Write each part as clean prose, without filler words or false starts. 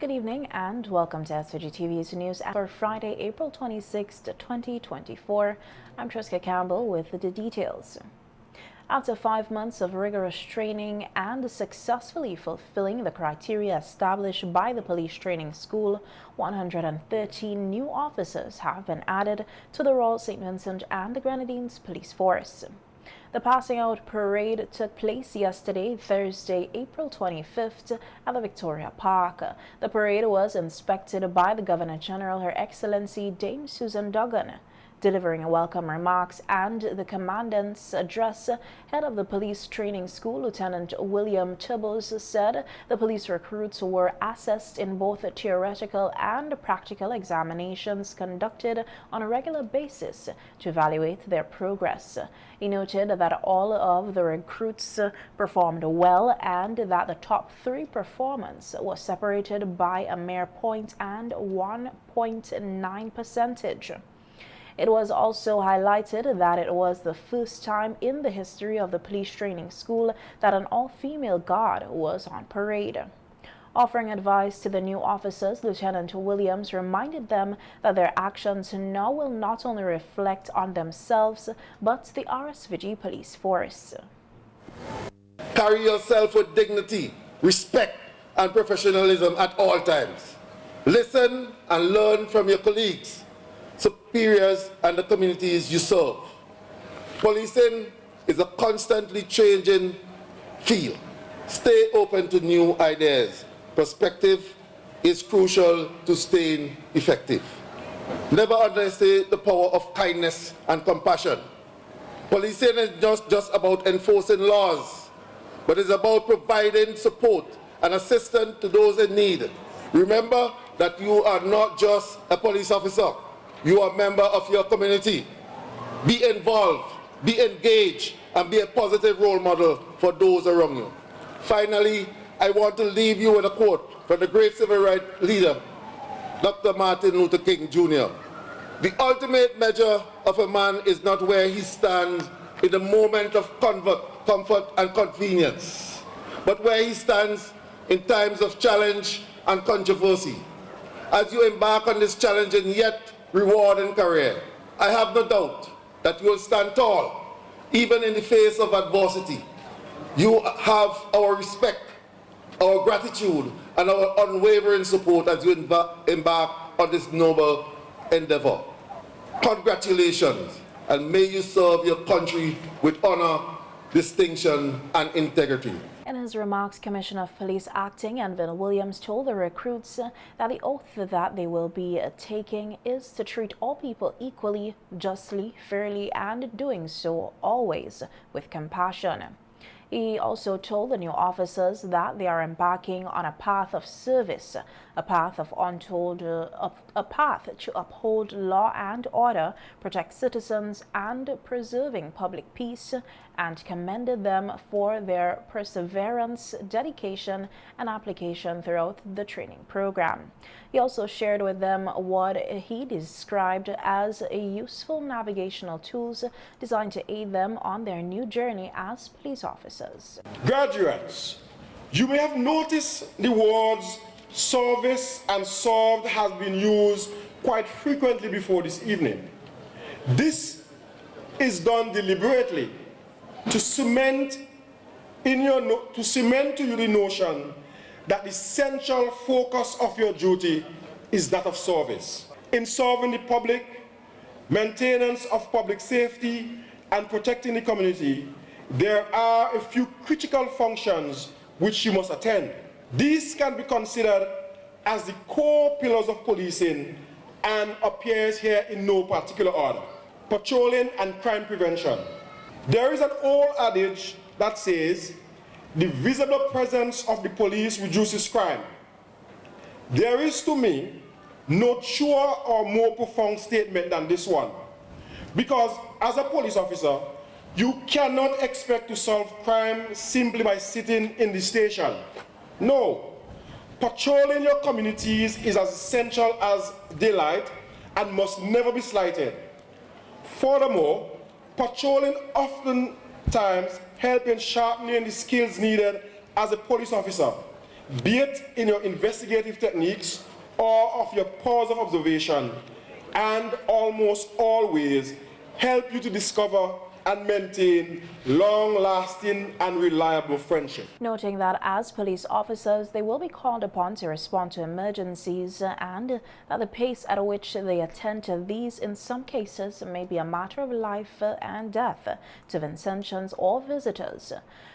Good evening and welcome to SVG-TV's news for Friday, April 26, 2024. I'm Triska Campbell with the details. After 5 months of rigorous training and successfully fulfilling the criteria established by the police training school, 113 new officers have been added to the Royal St. Vincent and the Grenadines Police Force. The passing out parade took place yesterday, Thursday, April 25th, at the Victoria Park. The parade was inspected by the Governor-General, Her Excellency Dame Susan Duggan. Delivering welcome remarks and the Commandant's address, head of the Police Training School, Lieutenant William Tibbos, said the police recruits were assessed in both theoretical and practical examinations conducted on a regular basis to evaluate their progress. He noted that all of the recruits performed well and that the top 3 performance was separated by a mere point and 1.9 percentage. It was also highlighted that it was the first time in the history of the police training school that an all-female guard was on parade. Offering advice to the new officers, Lieutenant Williams reminded them that their actions now will not only reflect on themselves, but the RSVG police force. Carry yourself with dignity, respect, and professionalism at all times. Listen and learn from your colleagues, superiors, and the communities you serve. Policing is a constantly changing field. Stay open to new ideas. Perspective is crucial to staying effective. Never underestimate the power of kindness and compassion. Policing is not just about enforcing laws, but it's about providing support and assistance to those in need. Remember that you are not just a police officer. You are a member of your community. Be involved, be engaged, and be a positive role model for those around you. Finally, I want to leave you with a quote from the great civil rights leader, Dr. Martin Luther King Jr. The ultimate measure of a man is not where he stands in the moment of comfort and convenience, but where he stands in times of challenge and controversy. As you embark on this challenging yet rewarding career, I have no doubt that you will stand tall, even in the face of adversity. You have our respect, our gratitude, and our unwavering support as you embark on this noble endeavor. Congratulations, and may you serve your country with honor, distinction, and integrity. In his remarks, Commissioner of Police Acting Anvin Williams told the recruits that the oath that they will be taking is to treat all people equally, justly, fairly, and doing so always with compassion. He also told the new officers that they are embarking on a path of service, a path to uphold law and order, protect citizens, and preserving public peace, and commended them for their perseverance, dedication, and application throughout the training program. He also shared with them what he described as useful navigational tools designed to aid them on their new journey as police officers. Graduates, you may have noticed the words service and served has been used quite frequently before this evening. This is done deliberately to cement to you the notion that the central focus of your duty is that of service. In serving the public, maintenance of public safety, and protecting the community, there are a few critical functions which you must attend. These can be considered as the core pillars of policing and appears here in no particular order. Patrolling and crime prevention. There is an old adage that says, the visible presence of the police reduces crime. There is, to me, no truer or more profound statement than this one. Because as a police officer, you cannot expect to solve crime simply by sitting in the station. No. Patrolling your communities is as essential as daylight and must never be slighted. Furthermore, patrolling oftentimes helps in sharpening the skills needed as a police officer, be it in your investigative techniques or of your powers of observation, and almost always help you to discover and maintain long-lasting and reliable friendship. Noting that as police officers, they will be called upon to respond to emergencies and that the pace at which they attend to these in some cases may be a matter of life and death to Vincentians or visitors.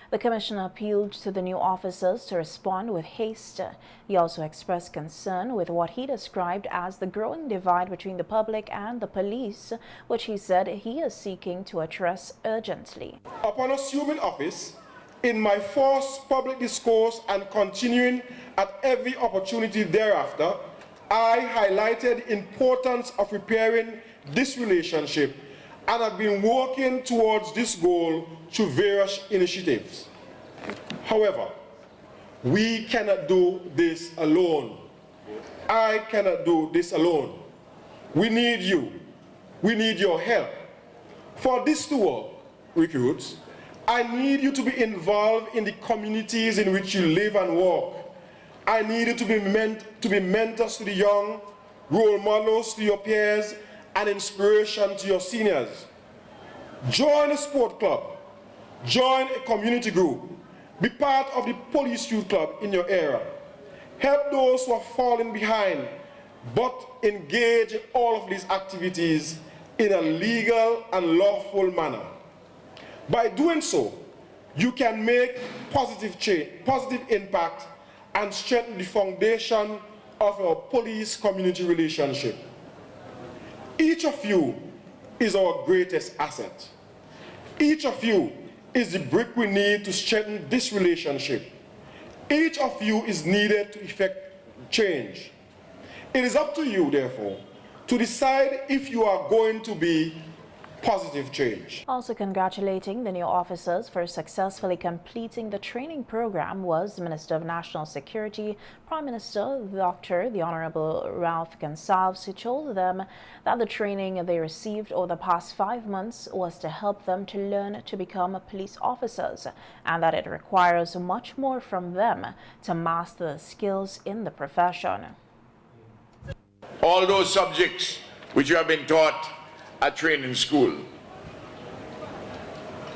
The Commissioner appealed to the new officers to respond with haste. He also expressed concern with what he described as the growing divide between the public and the police, which he said he is seeking to address urgently. Upon assuming office, in my first public discourse and continuing at every opportunity thereafter, I highlighted the importance of repairing this relationship and have been working towards this goal through various initiatives. However, we cannot do this alone. I cannot do this alone. We need you. We need your help. For this to work, recruits, I need you to be involved in the communities in which you live and work. I need you to be mentors to the young, role models to your peers, and inspiration to your seniors. Join a sport club, join a community group, be part of the police youth club in your area. Help those who are falling behind, but engage in all of these activities in a legal and lawful manner. By doing so, you can make positive change, positive impact, and strengthen the foundation of our police-community relationship. Each of you is our greatest asset. Each of you is the brick we need to strengthen this relationship. Each of you is needed to effect change. It is up to you, therefore, to decide if you are going to be positive change. Also congratulating the new officers for successfully completing the training program was the Minister of National Security, Prime Minister Dr. the Honorable Ralph Gonsalves, who told them that the training they received over the past 5 months was to help them to learn to become police officers and that it requires much more from them to master the skills in the profession. All those subjects which you have been taught at training school.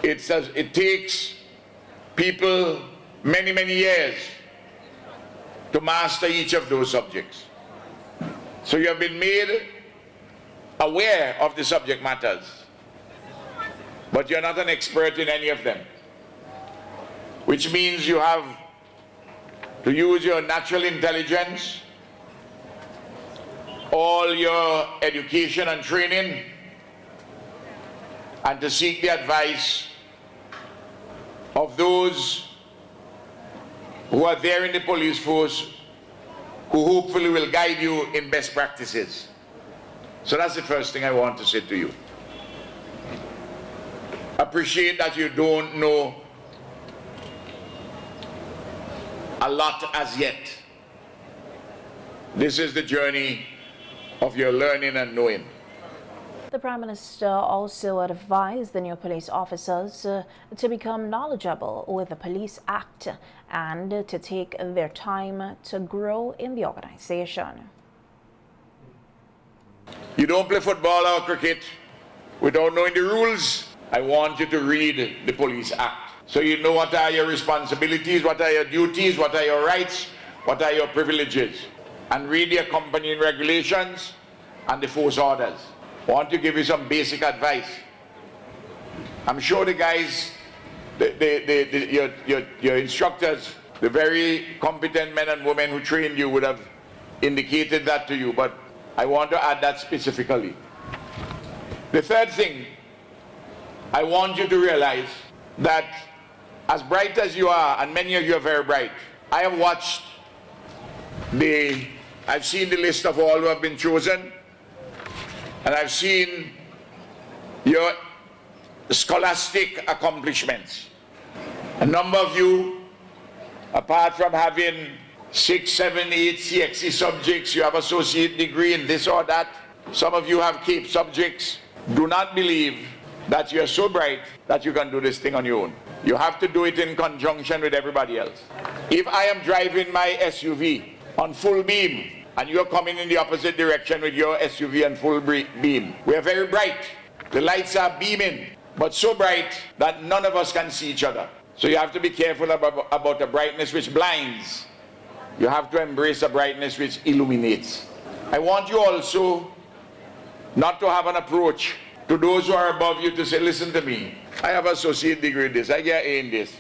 It takes people many, many years to master each of those subjects. So you have been made aware of the subject matters, but you're not an expert in any of them, which means you have to use your natural intelligence, all your education and training, and to seek the advice of those who are there in the police force who hopefully will guide you in best practices. So that's the first thing I want to say to you. Appreciate that you don't know a lot as yet. This is the journey of your learning and knowing. The Prime Minister also advised the new police officers to become knowledgeable with the Police Act and to take their time to grow in the organization. You don't play football or cricket without knowing the rules. I want you to read the Police Act so you know what are your responsibilities, what are your duties, what are your rights, what are your privileges, and read the accompanying regulations and the force orders. I want to give you some basic advice. I'm sure the guys, your instructors, the very competent men and women who trained you would have indicated that to you, but I want to add that specifically. The third thing, I want you to realize that as bright as you are, and many of you are very bright, I have watched I've seen the list of all who have been chosen, and I've seen your scholastic accomplishments. A number of you, apart from having 6, 7, 8 CXC subjects, you have associate degree in this or that. Some of you have CAPE subjects. Do not believe that you're so bright that you can do this thing on your own. You have to do it in conjunction with everybody else. If I am driving my SUV on full beam and you're coming in the opposite direction with your SUV on full beam, we are very bright. The lights are beaming, but so bright that none of us can see each other. So you have to be careful about the brightness which blinds. You have to embrace a brightness which illuminates. I want you also not to have an approach to those who are above you to say, listen to me, I have associate degree in this, I get A in this.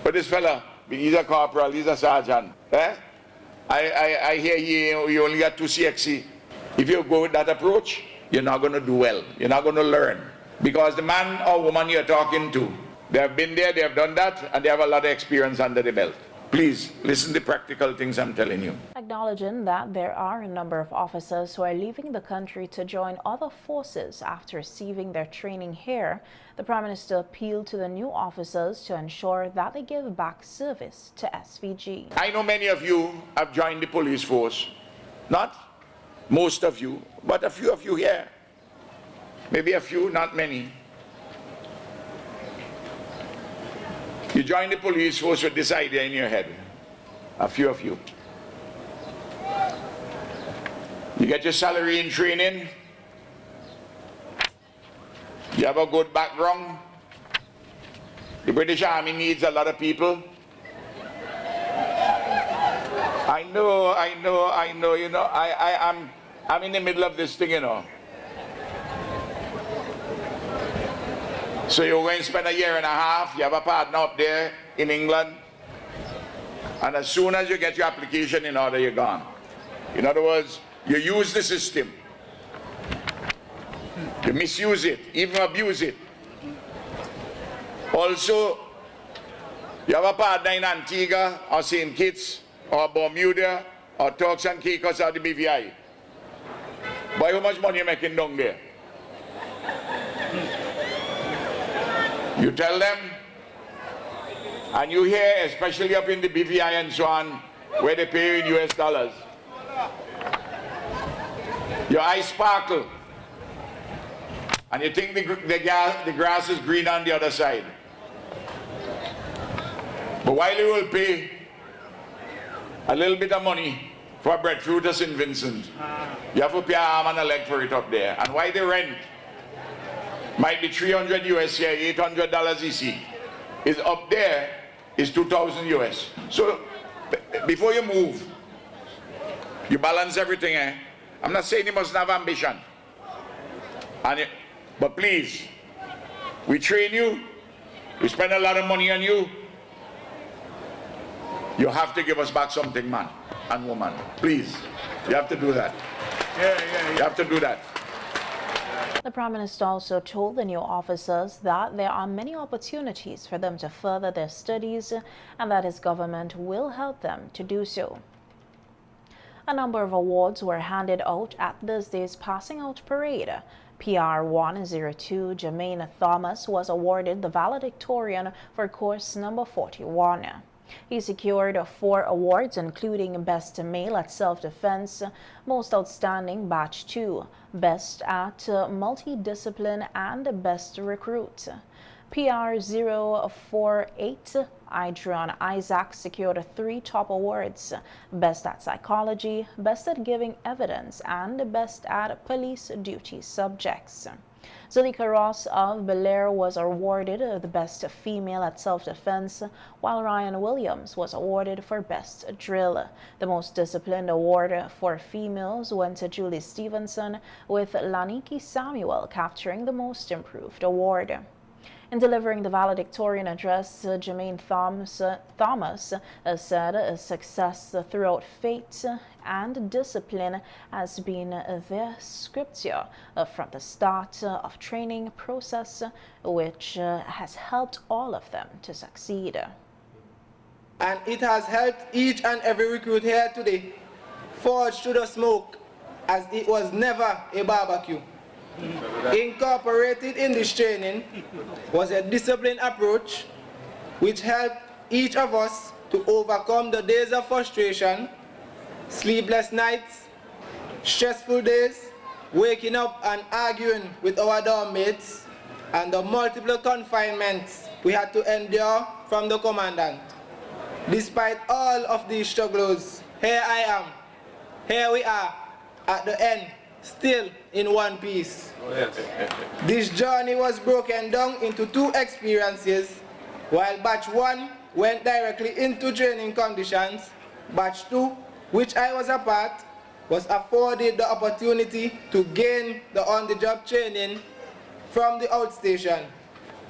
But this fella, he's a corporal, he's a sergeant. I hear you only got 2 CXC. If you go with that approach, you're not going to do well. You're not going to learn. Because the man or woman you're talking to, they have been there, they have done that, and they have a lot of experience under the belt. Please, listen to practical things I'm telling you. Acknowledging that there are a number of officers who are leaving the country to join other forces after receiving their training here, the Prime Minister appealed to the new officers to ensure that they give back service to SVG. I know many of you have joined the police force. Not most of you, but a few of you here. Maybe a few, not many. You join the police force with this idea in your head. A few of you. You get your salary in training. You have a good background. The British Army needs a lot of people. I know, you know, I'm in the middle of this thing, you know. So you're going to spend a year and a half, you have a partner up there in England, and as soon as you get your application in order, you're gone. In other words, you use the system. You misuse it, even abuse it. Also, you have a partner in Antigua or St. Kitts or Bermuda or Turks and Caicos or the BVI. Boy, how much money are you making down there? You tell them, and you hear, especially up in the BVI and so on, where they pay in US dollars. Your eyes sparkle, and you think the grass is green on the other side. But while you will pay a little bit of money for breadfruit at St. Vincent, you have to pay an arm and a leg for it up there. And why the rent might be 300 US here, $800 EC. Is up there is 2,000 US. So before you move, you balance everything. I'm not saying you must have ambition. But please, we train you, we spend a lot of money on you. You have to give us back something, man and woman. Please, you have to do that. You have to do that. The Prime Minister also told the new officers that there are many opportunities for them to further their studies and that his government will help them to do so. A number of awards were handed out at Thursday's Passing Out Parade. PR 102 Jermaine Thomas was awarded the valedictorian for course number 41. He secured 4 awards, including Best Male at Self-Defense, Most Outstanding Batch 2, Best at Multidiscipline, and Best Recruit. PR 048 Idron Isaac secured 3 top awards, Best at Psychology, Best at Giving Evidence, and Best at Police Duty Subjects. Zalika Ross of Belair was awarded the Best Female at Self-Defense, while Ryan Williams was awarded for Best Drill. The Most Disciplined award for females went to Julie Stevenson, with Laniki Samuel capturing the Most Improved award. In delivering the valedictorian address, Jermaine Thomas said success throughout faith and discipline has been their scripture from the start of training process, which has helped all of them to succeed. And it has helped each and every recruit here today forge through the smoke as it was never a barbecue. Incorporated in this training was a disciplined approach which helped each of us to overcome the days of frustration, sleepless nights, stressful days, waking up and arguing with our dorm mates, and the multiple confinements we had to endure from the commandant. Despite all of these struggles, here I am, here we are, at the end, still in one piece. This journey was broken down into 2 experiences. While batch 1 went directly into training conditions, batch 2, which I was a part, was afforded the opportunity to gain the on-the-job training from the outstation.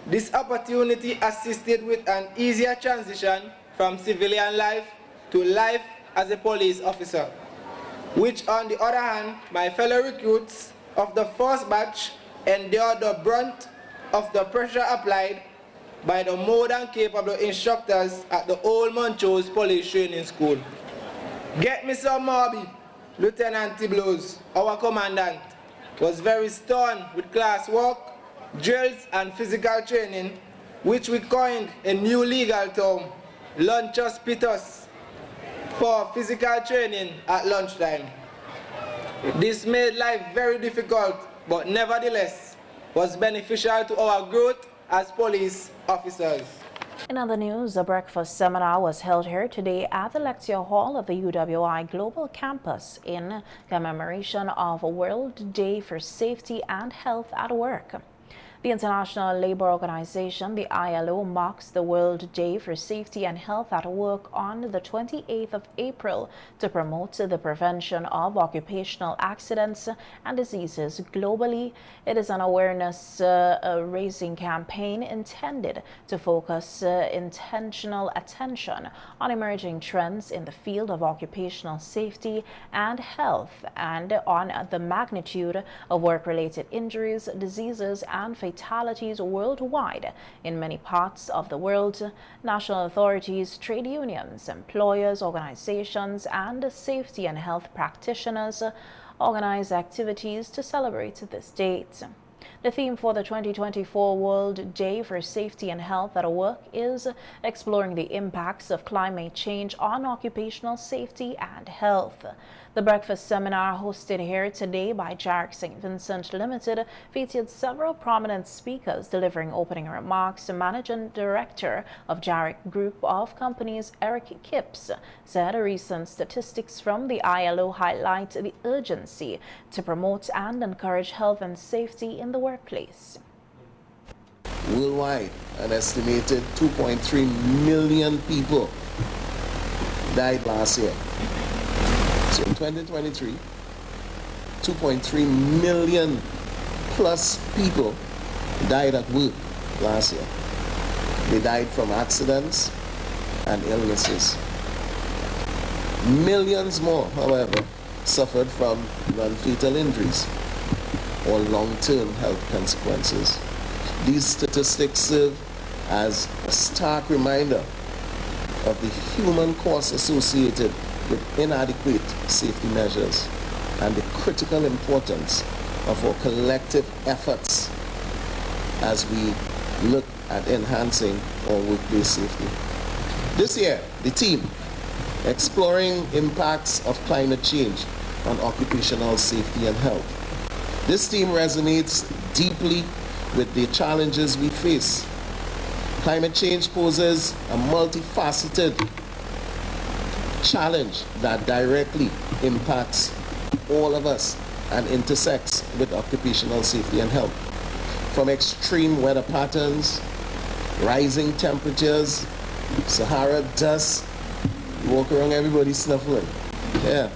This opportunity assisted with an easier transition from civilian life to life as a police officer, which on the other hand, my fellow recruits of the first batch endured the brunt of the pressure applied by the more than capable instructors at the Old Montrose Police Training School. Get me some Morby. Lieutenant Tiblos, our commandant, was very stern with classwork, drills and physical training, which we coined a new legal term, lunchus pitus, for physical training at lunchtime. This made life very difficult, but nevertheless was beneficial to our growth as police officers. In other news, a breakfast seminar was held here today at the lecture hall of the UWI Global Campus in commemoration of World Day for Safety and Health at Work. The International Labour Organization, the ILO, marks the World Day for Safety and Health at Work on the 28th of April to promote the prevention of occupational accidents and diseases globally. It is an awareness-raising campaign intended to focus intentional attention on emerging trends in the field of occupational safety and health and on the magnitude of work-related injuries, diseases, and fatalities worldwide. In many parts of the world, national authorities, trade unions, employers, organizations, and safety and health practitioners organize activities to celebrate this date. The theme for the 2024 World Day for Safety and Health at Work is exploring the impacts of climate change on occupational safety and health. The breakfast seminar hosted here today by Jarek St. Vincent Limited featured several prominent speakers delivering opening remarks. Managing Director of Jarek Group of Companies, Eric Kipps, said recent statistics from the ILO highlight the urgency to promote and encourage health and safety in the workplace. Worldwide, an estimated 2.3 million people died last year. So in 2023, 2.3 million plus people died at work last year. They died from accidents and illnesses. Millions more, however, suffered from non-fatal injuries or long-term health consequences. These statistics serve as a stark reminder of the human cost associated with inadequate safety measures and the critical importance of our collective efforts as we look at enhancing our workplace safety. This year, the team, Exploring Impacts of Climate Change on Occupational Safety and Health. This theme resonates deeply with the challenges we face. Climate change poses a multifaceted challenge that directly impacts all of us and intersects with occupational safety and health. From extreme weather patterns, rising temperatures, Sahara dust, you walk around, everybody snuffling. Yeah.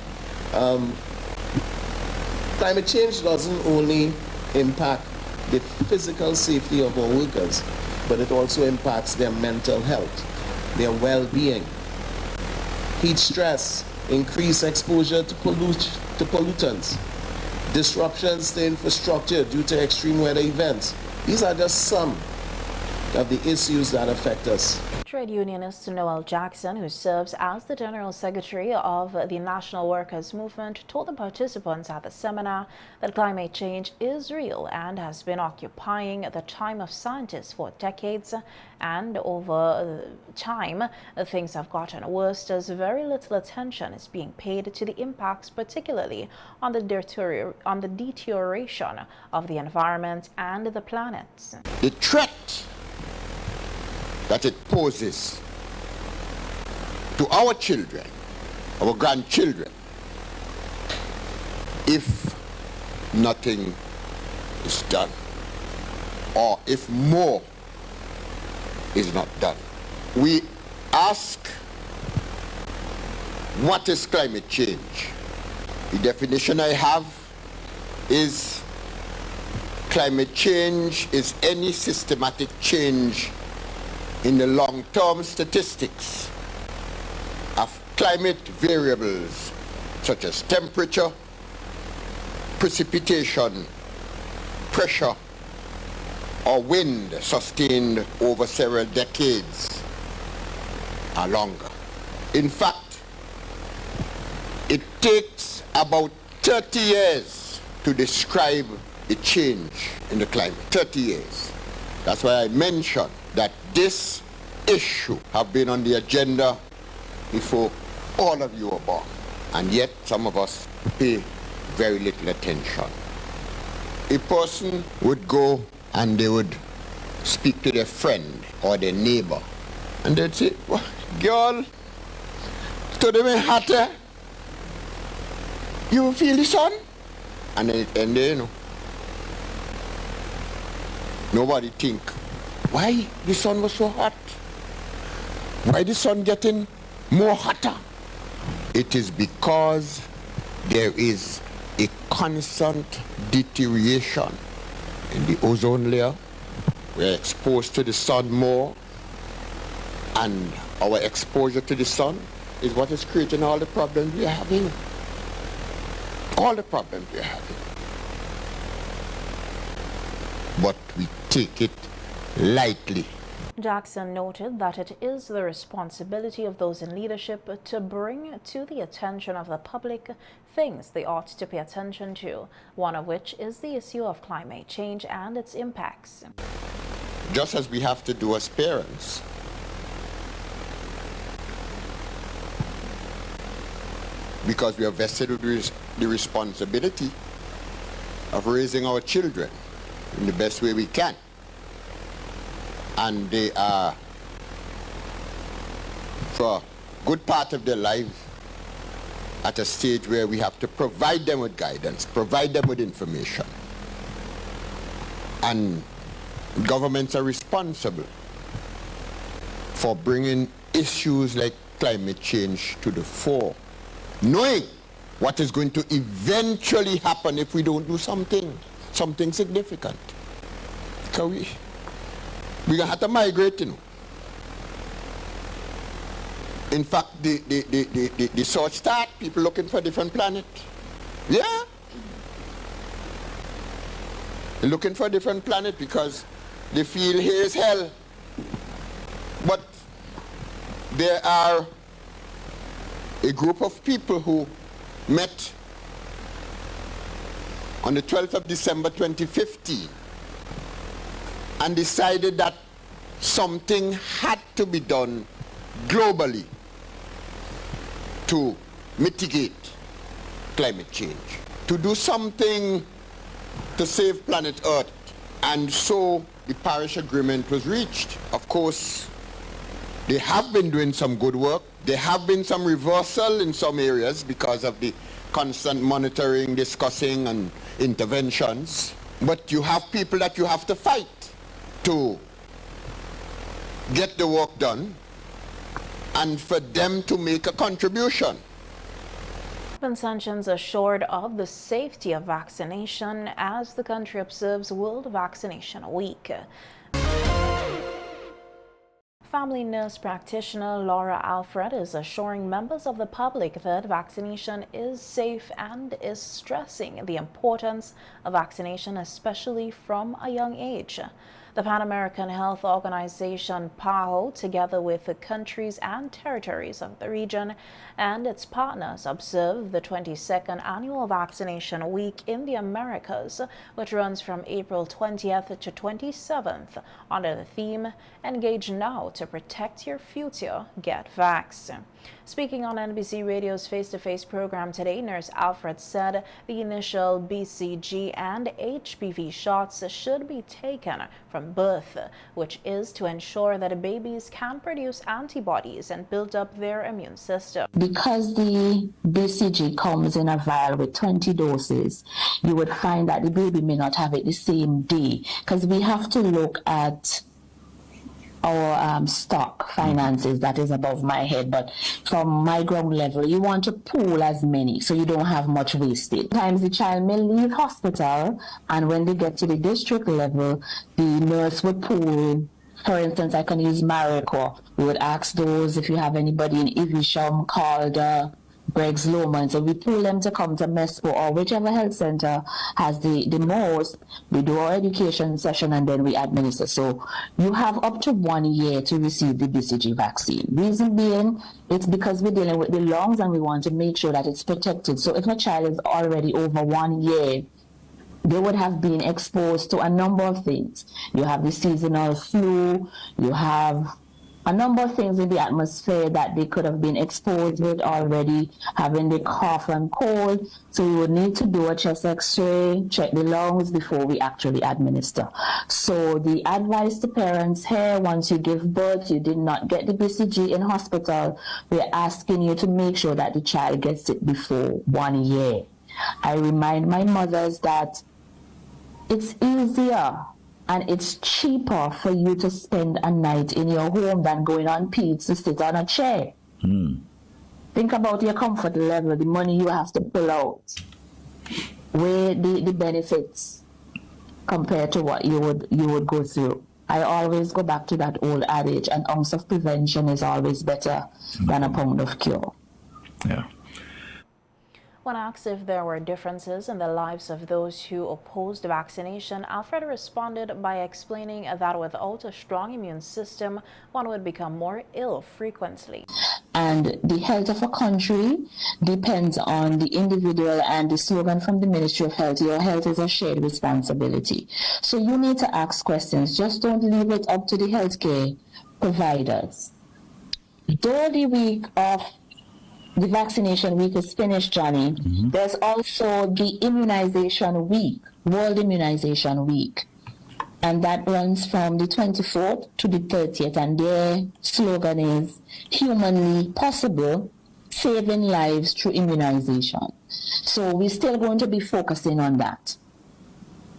Climate change doesn't only impact the physical safety of our workers, but it also impacts their mental health, their well-being. Heat stress, increased exposure to pollutants, disruptions to infrastructure due to extreme weather events. These are just some of the issues that affect us. Trade unionist Noel Jackson, who serves as the General Secretary of the National Workers Movement, told the participants at the seminar that climate change is real and has been occupying the time of scientists for decades, and over time things have gotten worse as very little attention is being paid to the impacts, particularly on the deterioration of the environment and the planet. The threat that it poses to our children, our grandchildren, if nothing is done, or if more is not done. We ask, what is climate change? The definition I have is climate change is any systematic change in the long-term statistics of climate variables such as temperature, precipitation, pressure, or wind sustained over several decades or longer. In fact, it takes about 30 years to describe a change in the climate. 30 years. That's why I mentioned that this issue have been on the agenda before all of you were born. And yet some of us pay very little attention. A person would go and they would speak to their friend or their neighbor, and they'd say, well, girl, today hotter, you feel the sun? And then it ended, you know. Nobody think, why the sun was so hot? Why the sun getting more hotter? It is because there is a constant deterioration in the ozone layer. We're exposed to the sun more, and our exposure to the sun is what is creating all the problems we are having. All the problems we are having. But we take it lightly. Jackson noted that it is the responsibility of those in leadership to bring to the attention of the public things they ought to pay attention to, one of which is the issue of climate change and its impacts. Just as we have to do as parents, because we are vested with the responsibility of raising our children in the best way we can. And they are, for a good part of their life, at a stage where we have to provide them with guidance, provide them with information. And governments are responsible for bringing issues like climate change to the fore, knowing what is going to eventually happen if we don't do something significant. Because we're going to have to migrate, you know. In fact, the search start, people looking for different planets. Yeah. They're looking for a different planet because they feel here is hell. But there are a group of people who met on the 12th of December 2015 and decided that something had to be done globally to mitigate climate change, to do something to save planet Earth. And so the Paris Agreement was reached. Of course, they have been doing some good work. There have been some reversal in some areas because of the constant monitoring, discussing, and interventions. But you have people that you have to fight to get the work done and for them to make a contribution. Sanctions assured of the safety of vaccination as the country observes World Vaccination Week. Family nurse practitioner Laura Alfred is assuring members of the public that vaccination is safe and is stressing the importance of vaccination, especially from a young age. The Pan American Health Organization, PAHO, together with the countries and territories of the region and its partners, observe the 22nd Annual Vaccination Week in the Americas, which runs from April 20th to 27th under the theme, Engage Now to Protect Your Future, Get Vaxxed. Speaking on NBC Radio's face-to-face program today, Nurse Alfred said the initial BCG and HPV shots should be taken from birth, which is to ensure that babies can produce antibodies and build up their immune system. Because the BCG comes in a vial with 20 doses, you would find that the baby may not have it the same day, because we have to look at our stock finances. That is above my head, but from my ground level, you want to pool as many so you don't have much wastage. Sometimes the child may leave hospital, and when they get to the district level, the nurse would pool. For instance, I can use Marico. We would ask those if you have anybody in Evesham called Greg's Lomans, so we pull them to come to MESPO or whichever health center has the most. We do our education session and then we administer. So you have up to 1 year to receive the BCG vaccine. Reason being, it's because we're dealing with the lungs and we want to make sure that it's protected. So if a child is already over 1 year, they would have been exposed to a number of things. You have the seasonal flu, you have a number of things in the atmosphere that they could have been exposed with already, having the cough and cold. So we would need to do a chest x-ray, check the lungs before we actually administer. So the advice to parents here, once you give birth, you did not get the BCG in hospital, we're asking you to make sure that the child gets it before 1 year. I remind my mothers that it's easier and it's cheaper for you to spend a night in your home than going on Pete's to sit on a chair. Think about your comfort level, the money you have to pull out, weigh the benefits compared to what you would go through. I always go back to that old adage, an ounce of prevention is always better than a pound of cure. Yeah. When asked if there were differences in the lives of those who opposed vaccination, Alfred responded by explaining that without a strong immune system, one would become more ill frequently. And the health of a country depends on the individual, and the slogan from the Ministry of Health, your health is a shared responsibility. So you need to ask questions. Just don't leave it up to the healthcare providers. Though the week of the vaccination week is finished, Johnny, there's also the immunization week, World Immunization Week. And that runs from the 24th to the 30th. And their slogan is humanly possible, saving lives through immunization. So we're still going to be focusing on that.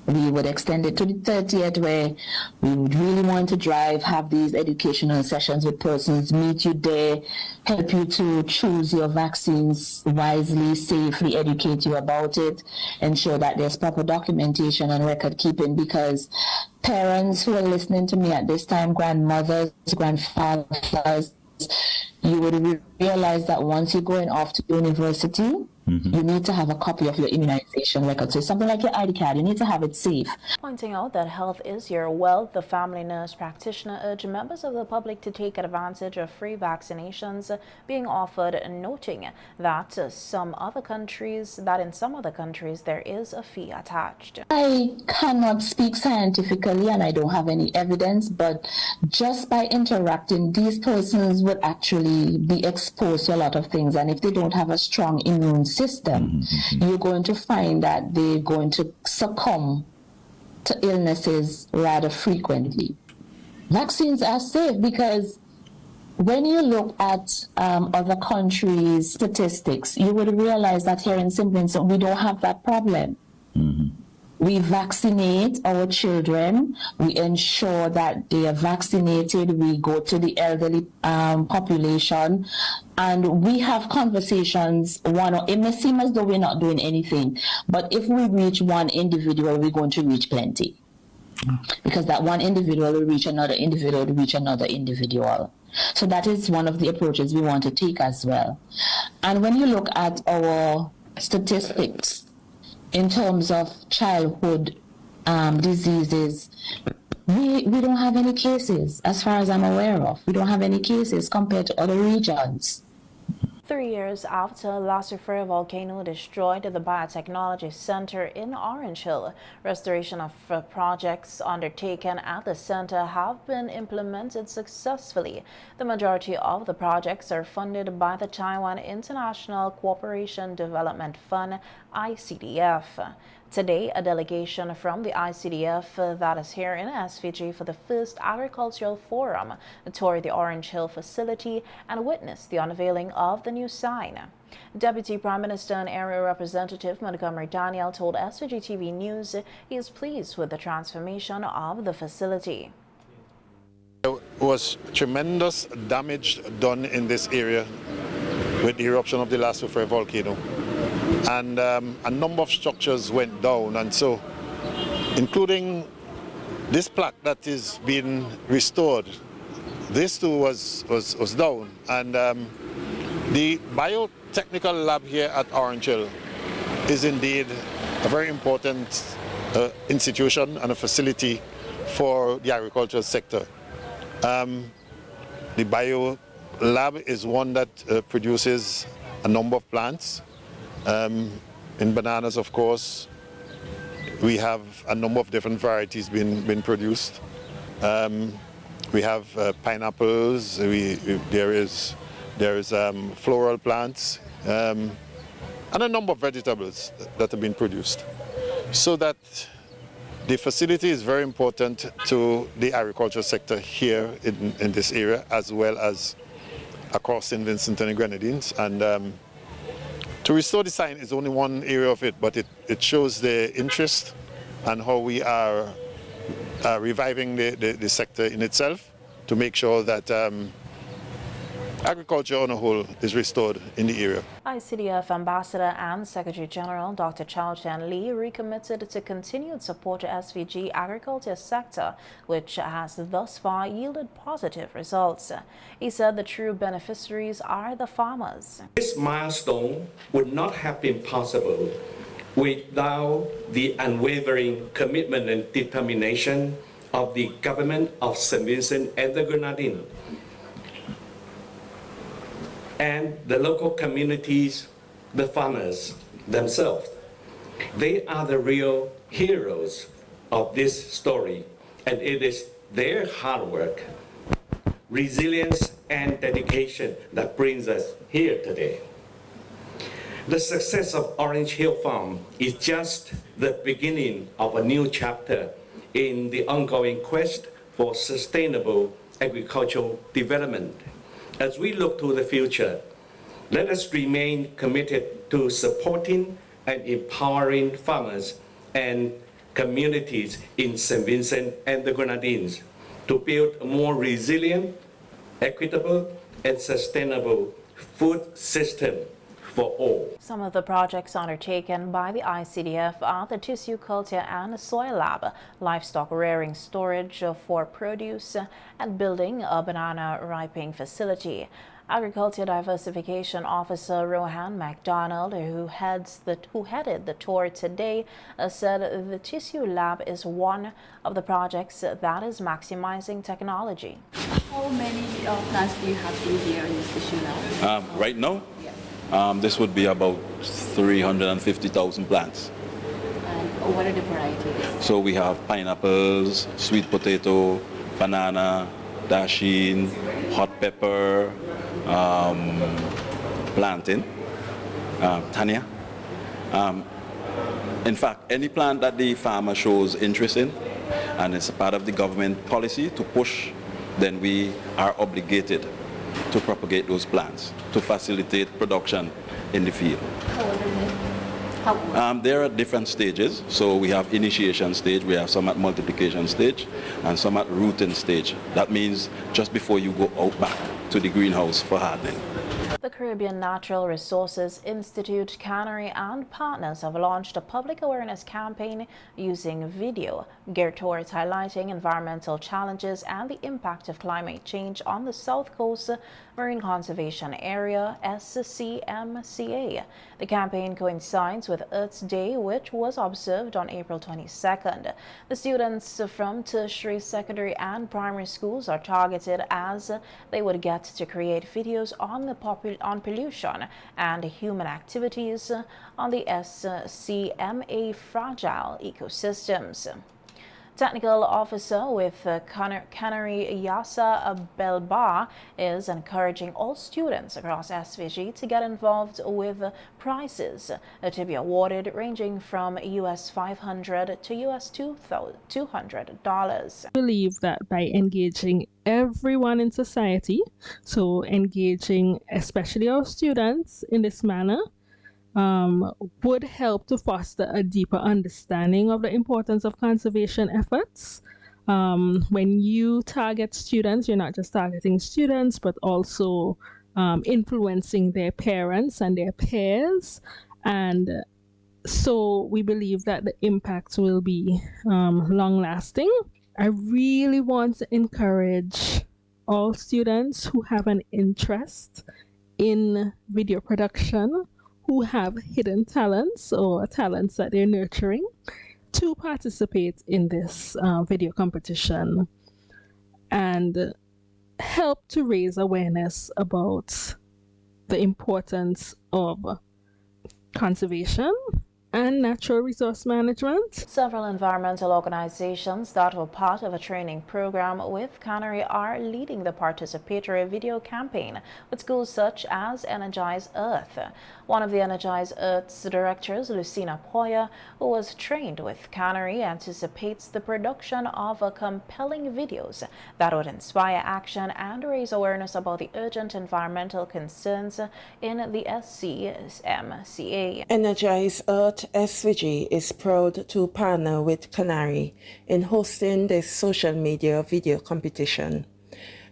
We would extend it to the 30th, where we would really want to drive, have these educational sessions with persons, meet you there, help you to choose your vaccines wisely, safely, educate you about it, ensure that there's proper documentation and record keeping, because parents who are listening to me at this time, grandmothers, grandfathers, you would realize that once you're going off to university, you need to have a copy of your immunization record. So something like your ID card, you need to have it safe. Pointing out that health is your wealth, the family nurse practitioner urged members of the public to take advantage of free vaccinations being offered, noting that in some other countries there is a fee attached. I cannot speak scientifically and I don't have any evidence, but just by interacting, these persons would actually be exposed to a lot of things, and if they don't have a strong immune system, you're going to find that they're going to succumb to illnesses rather frequently. Vaccines are safe because when you look at other countries' statistics, you would realize that here in St. Vincent, we don't have that problem. We vaccinate our children. We ensure that they are vaccinated. We go to the elderly population, and we have conversations. It may seem as though we're not doing anything, but if we reach one individual, we're going to reach plenty. Because that one individual will reach another individual, will reach another individual. So that is one of the approaches we want to take as well. And when you look at our statistics, in terms of childhood diseases, we don't have any cases, as far as I'm aware of. We don't have any cases compared to other regions. 3 years after Lucifer volcano destroyed the Biotechnology Center in Orange Hill, restoration of projects undertaken at the center have been implemented successfully. The majority of the projects are funded by the Taiwan International Cooperation Development Fund, ICDF. Today, a delegation from the ICDF that is here in SVG for the first agricultural forum toured the Orange Hill facility and witnessed the unveiling of the new sign. Deputy Prime Minister and Area Representative Montgomery Daniel told SVG-TV News he is pleased with the transformation of the facility. There was tremendous damage done in this area with the eruption of the Lucifer volcano. And a number of structures went down, and so including this plaque that is being restored, this too was down. And the biotechnical lab here at Orange Hill is indeed a very important institution and a facility for the agricultural sector. The bio lab is one that produces a number of plants. In bananas, of course, we have a number of different varieties being produced. We have pineapples, there is floral plants, and a number of vegetables that have been produced. So that the facility is very important to the agricultural sector here in this area, as well as across St. Vincent and the Grenadines. And to restore the sign is only one area of it, but it shows the interest and how we are reviving the sector in itself to make sure that agriculture on a whole is restored in the area. ICDF Ambassador and Secretary General Dr. Chow Chen Lee recommitted to continued support to SVG agriculture sector, which has thus far yielded positive results. He said the true beneficiaries are the farmers. This milestone would not have been possible without the unwavering commitment and determination of the government of St. Vincent and the Grenadines, and the local communities, the farmers themselves. They are the real heroes of this story, and it is their hard work, resilience, and dedication that brings us here today. The success of Orange Hill Farm is just the beginning of a new chapter in the ongoing quest for sustainable agricultural development. As we look to the future, let us remain committed to supporting and empowering farmers and communities in St. Vincent and the Grenadines to build a more resilient, equitable, and sustainable food system for all. Some of the projects undertaken by the ICDF are the tissue culture and soil lab, livestock rearing storage for produce, and building a banana ripening facility. Agriculture Diversification Officer Rohan MacDonald, who headed the tour today, said the tissue lab is one of the projects that is maximizing technology. How many plants do you have in here in this tissue lab? Right now? This would be about 350,000 plants. And what are the varieties? So we have pineapples, sweet potato, banana, dasheen, hot pepper, plantain, tania. In fact, any plant that the farmer shows interest in, and it's a part of the government policy to push, then we are obligated to propagate those plants to facilitate production in the field. There are different stages. So we have initiation stage, we have some at multiplication stage, and some at rooting stage. That means just before you go out back to the greenhouse for hardening. The Caribbean Natural Resources Institute, Cannery, and partners have launched a public awareness campaign using video geared towards highlighting environmental challenges and the impact of climate change on the South Coast Marine Conservation Area, SCMCA. The campaign coincides with Earth's Day, which was observed on April 22nd. The students from tertiary, secondary, and primary schools are targeted as they would get to create videos on the popular on pollution and human activities on the SCMA fragile ecosystems. Technical officer with Canary Yasa Belba is encouraging all students across SVG to get involved with prizes to be awarded ranging from US $500 to US $200. I believe that by engaging everyone in society, so engaging especially our students in this manner, would help to foster a deeper understanding of the importance of conservation efforts. When you target students, you're not just targeting students, but also influencing their parents and their peers. And so we believe that the impact will be long-lasting. I really want to encourage all students who have an interest in video production, who have hidden talents or talents that they're nurturing, to participate in this video competition and help to raise awareness about the importance of conservation and natural resource management. Several environmental organizations that were part of a training program with Canary are leading the participatory video campaign with schools such as Energize Earth. One of the Energize Earth's directors, Lucina Poya, who was trained with Canary, anticipates the production of compelling videos that would inspire action and raise awareness about the urgent environmental concerns in the SCMCA. Energize Earth SVG is proud to partner with Canary in hosting this social media video competition.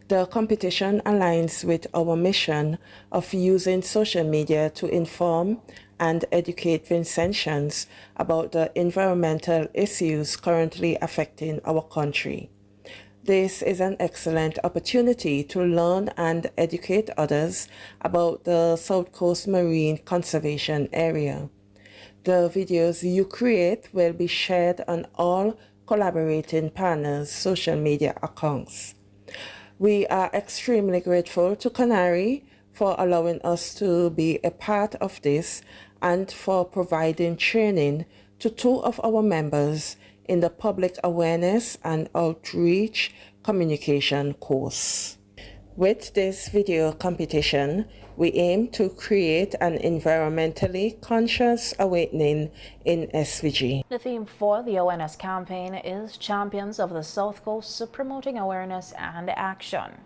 The competition aligns with our mission of using social media to inform and educate Vincentians about the environmental issues currently affecting our country. This is an excellent opportunity to learn and educate others about the South Coast Marine Conservation Area. The videos you create will be shared on all collaborating partners' social media accounts. We are extremely grateful to Canary for allowing us to be a part of this and for providing training to 2 of our members in the Public Awareness and Outreach Communication course. With this video competition, we aim to create an environmentally conscious awakening in SVG. The theme for the awareness campaign is Champions of the South Coast, promoting awareness and action.